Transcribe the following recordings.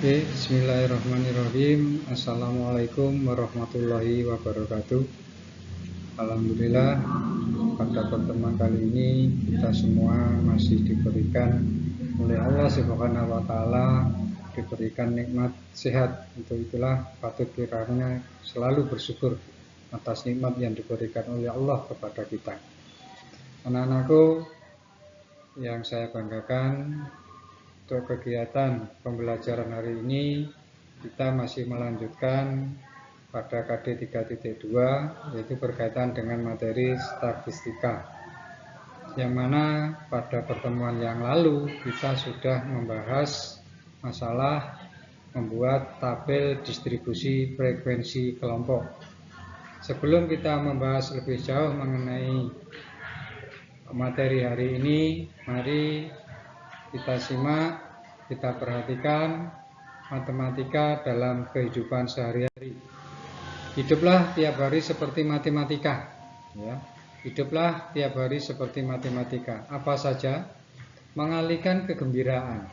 Oke, bismillahirrahmanirrahim. Assalamualaikum warahmatullahi wabarakatuh. Alhamdulillah, pada pertemuan kali ini kita semua masih diberikan oleh Allah Subhanahu wa taala diberikan nikmat sehat. Untuk itulah patut kiranya selalu bersyukur atas nikmat yang diberikan oleh Allah kepada kita. Anak-anakku yang saya banggakan, untuk kegiatan pembelajaran hari ini kita masih melanjutkan pada KD 3.2, yaitu berkaitan dengan materi statistika, yang mana pada pertemuan yang lalu kita sudah membahas masalah membuat tabel distribusi frekuensi kelompok. Sebelum kita membahas lebih jauh mengenai materi hari ini, mari kita simak, kita perhatikan matematika dalam kehidupan sehari-hari. Hiduplah tiap hari seperti matematika, ya. Hiduplah tiap hari seperti matematika. Apa saja? Mengalihkan kegembiraan.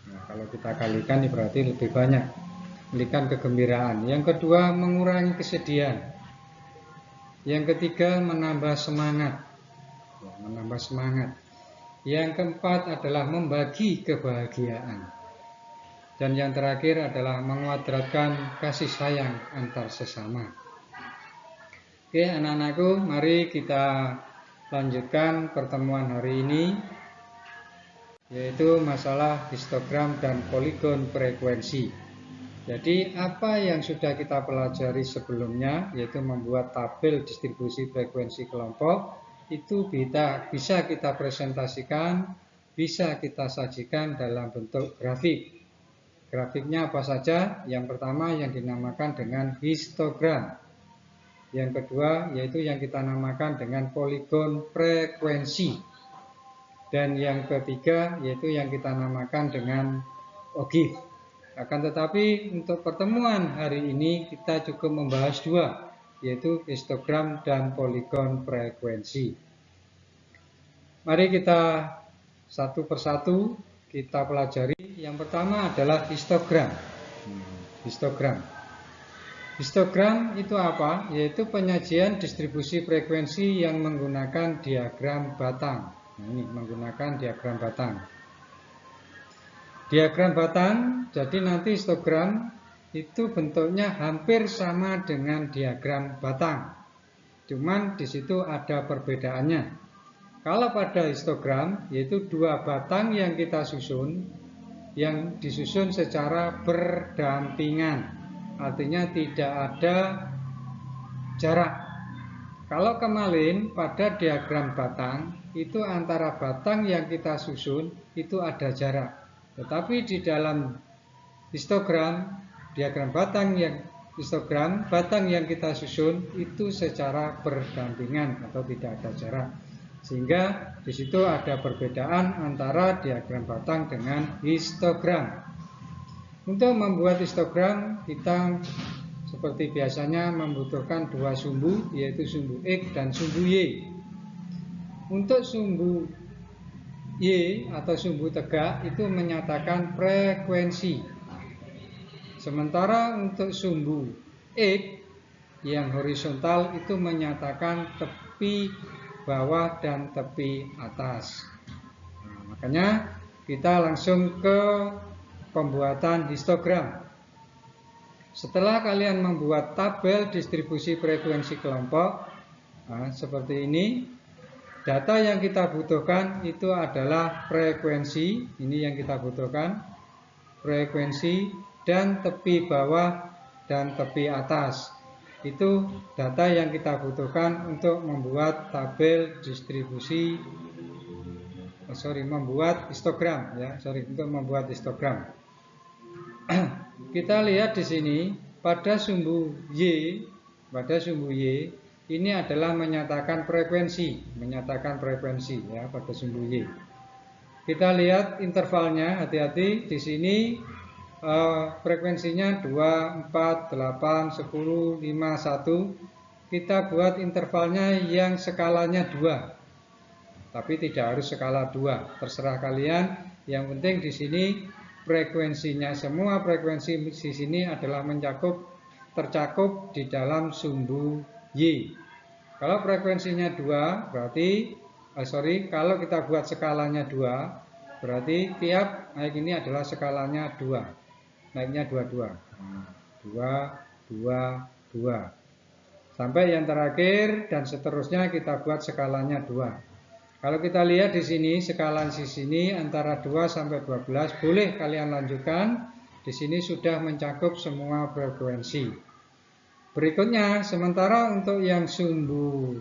Nah, kalau kita kalikan berarti lebih banyak. Mengalihkan kegembiraan. Yang kedua, mengurangi kesedihan. Yang ketiga, menambah semangat. Ya, menambah semangat. Yang keempat adalah membagi kebahagiaan. Dan yang terakhir adalah menguadratkan kasih sayang antar sesama. Oke, anak-anakku, mari kita lanjutkan pertemuan hari ini, yaitu masalah histogram dan poligon frekuensi. Jadi apa yang sudah kita pelajari sebelumnya, yaitu membuat tabel distribusi frekuensi kelompok, itu bisa kita presentasikan, bisa kita sajikan dalam bentuk grafik. Grafiknya apa saja? Yang pertama yang dinamakan dengan histogram. Yang kedua yaitu yang kita namakan dengan poligon frekuensi. Dan yang ketiga yaitu yang kita namakan dengan ogif. Akan tetapi untuk pertemuan hari ini kita cukup membahas dua, yaitu histogram dan poligon frekuensi. Mari kita satu persatu kita pelajari. Yang pertama adalah histogram. Histogram itu apa? Yaitu penyajian distribusi frekuensi yang menggunakan diagram batang. Nah, ini menggunakan diagram batang. Diagram batang, jadi nanti histogram itu bentuknya hampir sama dengan diagram batang. Cuman di situ ada perbedaannya. Kalau pada histogram, yaitu dua batang yang kita susun, yang disusun secara berdampingan, artinya tidak ada jarak. Kalau kemarin pada diagram batang, itu antara batang yang kita susun itu ada jarak. Tetapi di dalam histogram, diagram batang yang kita susun itu secara berdampingan atau tidak ada jarak. Sehingga di situ ada perbedaan antara diagram batang dengan histogram. Untuk membuat histogram kita seperti biasanya membutuhkan dua sumbu, yaitu sumbu X dan sumbu Y. Untuk sumbu Y atau sumbu tegak itu menyatakan frekuensi. Sementara untuk sumbu X yang horizontal itu menyatakan tepi bawah dan tepi atas. Nah, makanya kita langsung ke pembuatan histogram. Setelah kalian membuat tabel distribusi frekuensi kelompok, nah, seperti ini, data yang kita butuhkan itu adalah frekuensi, ini yang kita butuhkan, frekuensi dan tepi bawah dan tepi atas. Itu data yang kita butuhkan untuk membuat tabel distribusi, membuat histogram, untuk membuat histogram. Kita lihat di sini pada sumbu Y ini adalah menyatakan frekuensi ya pada sumbu Y. Kita lihat intervalnya, hati-hati di sini. Frekuensinya 2, 4, 8, 10, 5, 1. Kita buat intervalnya yang skalanya 2. Tapi tidak harus skala 2, terserah kalian. Yang penting di sini frekuensinya, semua frekuensi di sini adalah tercakup di dalam sumbu Y. Kalau frekuensinya 2 berarti kalau kita buat skalanya 2 berarti tiap naik ini adalah skalanya 2. Naiknya 22. 2 2 2 sampai yang terakhir dan seterusnya kita buat skalanya 2. Kalau kita lihat di sini skala di sini antara 2 sampai 12, boleh kalian lanjutkan. Di sini sudah mencakup semua frekuensi. Berikutnya, sementara untuk yang sumbu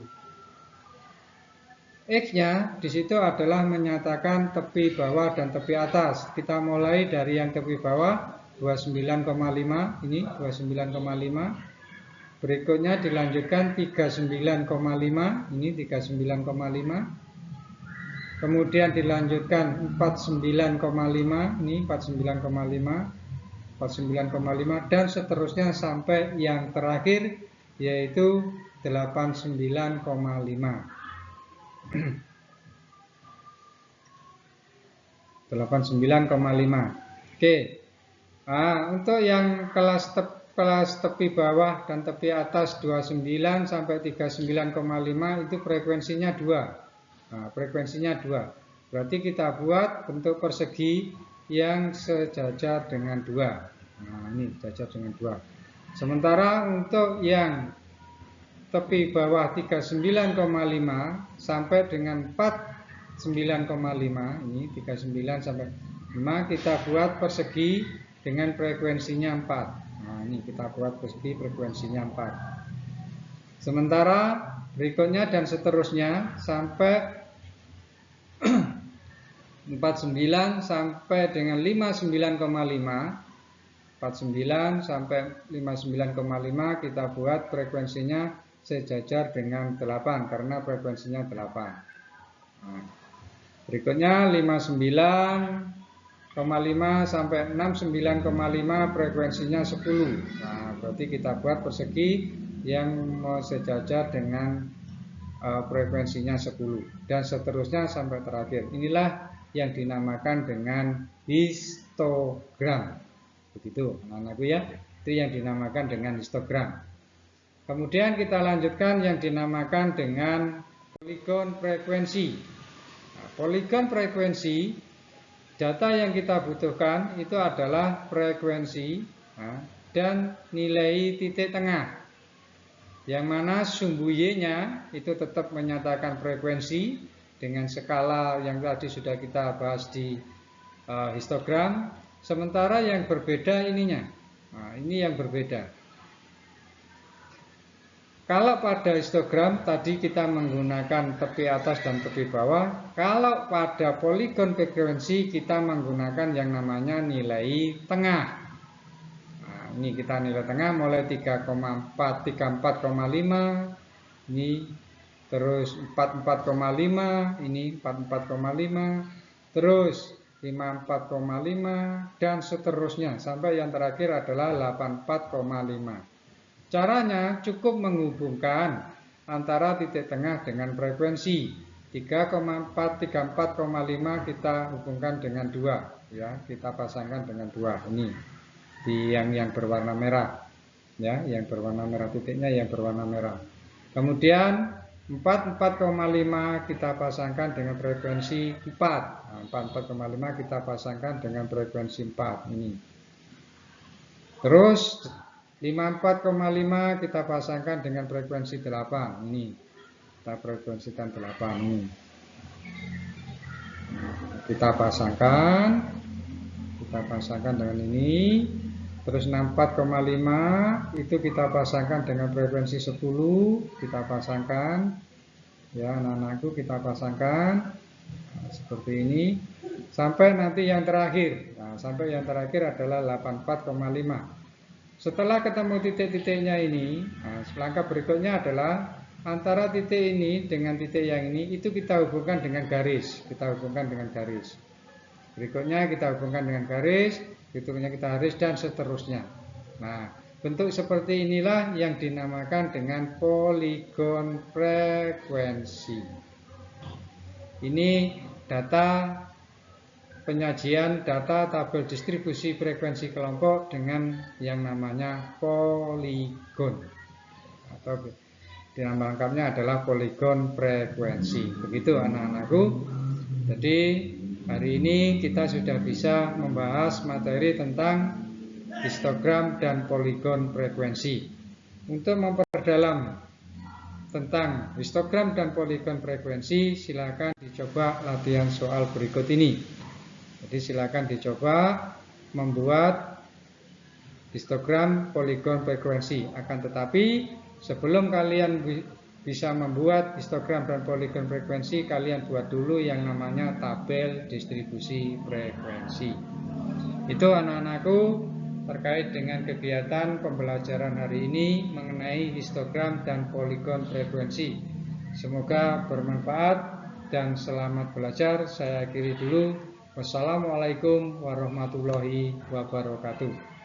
X-nya di situ adalah menyatakan tepi bawah dan tepi atas. Kita mulai dari yang tepi bawah 29,5, ini 29,5. Berikutnya dilanjutkan 39,5, ini 39,5. Kemudian dilanjutkan 49,5, ini 49,5, 49,5 dan seterusnya sampai yang terakhir yaitu 89,5. 89,5. Oke. Nah, untuk yang kelas tepi bawah dan tepi atas 29 sampai 39,5 itu frekuensinya 2. Nah, frekuensinya 2. Berarti kita buat bentuk persegi yang sejajar dengan 2. Nah, ini sejajar dengan 2. Sementara untuk yang tepi bawah 39,5 sampai dengan 49,5, ini 39 sampai 5 kita buat persegi dengan frekuensinya 4. Nah, ini kita buat persegi frekuensinya 4. Sementara berikutnya dan seterusnya sampai 49 sampai dengan 59,5. 49 sampai 59,5 kita buat frekuensinya sejajar dengan 8 karena frekuensinya 8. Nah, berikutnya 59,5 sampai 69,5 frekuensinya 10. Nah, berarti kita buat persegi yang sejajar dengan frekuensinya 10 dan seterusnya sampai terakhir. Inilah yang dinamakan dengan histogram. Begitu anak-anakku ya. Itu yang dinamakan dengan histogram. Kemudian kita lanjutkan yang dinamakan dengan poligon frekuensi. Nah, poligon frekuensi, data yang kita butuhkan itu adalah frekuensi dan nilai titik tengah. Yang mana sumbu Y-nya itu tetap menyatakan frekuensi dengan skala yang tadi sudah kita bahas di histogram. Sementara yang berbeda ininya. Nah, ini yang berbeda. Kalau pada histogram tadi kita menggunakan tepi atas dan tepi bawah. Kalau pada poligon frekuensi kita menggunakan yang namanya nilai tengah. Ini kita nilai tengah mulai 3,4, 34,5, ini terus 44,5, ini 44,5, terus 54,5 dan seterusnya sampai yang terakhir adalah 84,5. Caranya cukup menghubungkan antara titik tengah dengan frekuensi. 3,4, 34,5 kita hubungkan dengan 2 ya, kita pasangkan dengan 2 ini. Di yang berwarna merah ya, yang berwarna merah titiknya yang berwarna merah. Kemudian 44,5 kita pasangkan dengan frekuensi 4. Nah, 44,5 kita pasangkan dengan frekuensi 4 ini. Terus 54,5 kita pasangkan dengan frekuensi 8 ini. Kita frekuensikan 8 ini. Nah, kita pasangkan dengan ini. Terus 64,5 itu kita pasangkan dengan frekuensi 10, kita pasangkan ya anak-anakku, kita pasangkan seperti ini sampai nanti yang terakhir. Nah, sampai yang terakhir adalah 84,5. Setelah ketemu titik-titiknya ini, nah, langkah berikutnya adalah antara titik ini dengan titik yang ini itu kita hubungkan dengan garis. Berikutnya kita hubungkan dengan garis, berikutnya kita garis dan seterusnya. Nah, bentuk seperti inilah yang dinamakan dengan poligon frekuensi. Ini data penyajian data tabel distribusi frekuensi kelompok dengan yang namanya poligon, atau di nama lengkapnya adalah poligon frekuensi. Begitu anak-anakku. Jadi hari ini kita sudah bisa membahas materi tentang histogram dan poligon frekuensi. Untuk memperdalam tentang histogram dan poligon frekuensi, silakan dicoba latihan soal berikut ini. Jadi silakan dicoba membuat histogram, poligon, frekuensi. Akan tetapi sebelum kalian bisa membuat histogram dan poligon frekuensi, kalian buat dulu yang namanya tabel distribusi frekuensi. Itu anak-anakku terkait dengan kegiatan pembelajaran hari ini mengenai histogram dan poligon frekuensi. Semoga bermanfaat dan selamat belajar. Saya akhiri dulu. Wassalamualaikum warahmatullahi wabarakatuh.